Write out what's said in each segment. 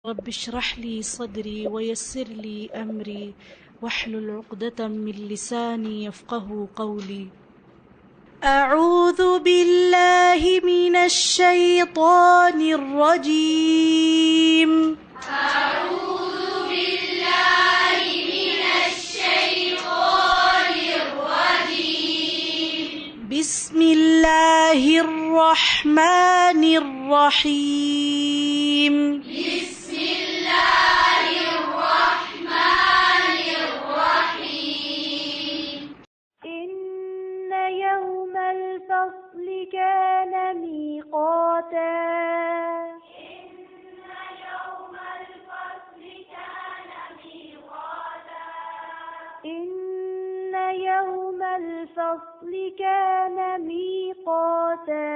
رب اشرح لي صدري ويسر لي أمري واحلل عقدة من لساني يفقه قولي. أعوذ بالله من الشيطان الرجيم. أعوذ بالله من الشيطان الرجيم. بسم الله الرحمن الرحيم. بسم الله الرحمن الرحيم. إن يوم الفصل كان ميقاتا. إن يوم الفصل كان ميقاتا.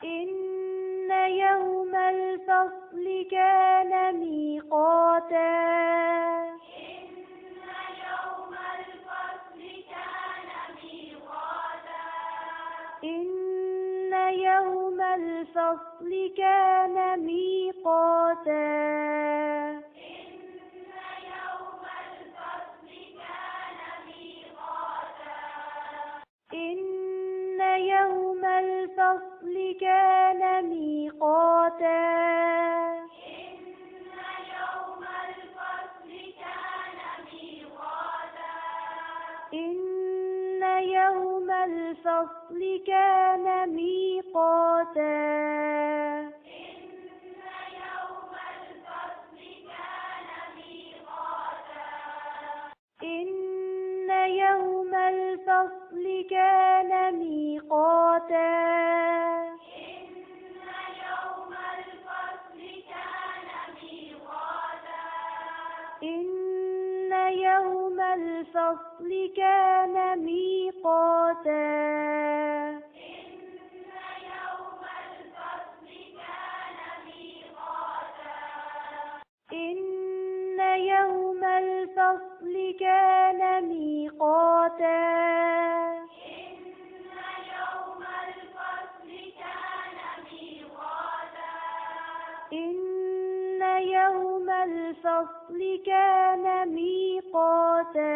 إن يوم الفصل كان ميقاتا. إن يوم الفصل كان ميقاتا. إن يوم الفصل كان ميقاتا. إن يوم الفصل كان ميقاتا. إن يوم الفصل كان ميقاتا. إن يوم الفصل كان ميقاتا. إن يوم الفصل كان ميقاتا. إن يوم الفصل كان ميقاتا. إن يوم الفصل كان ميقاتا.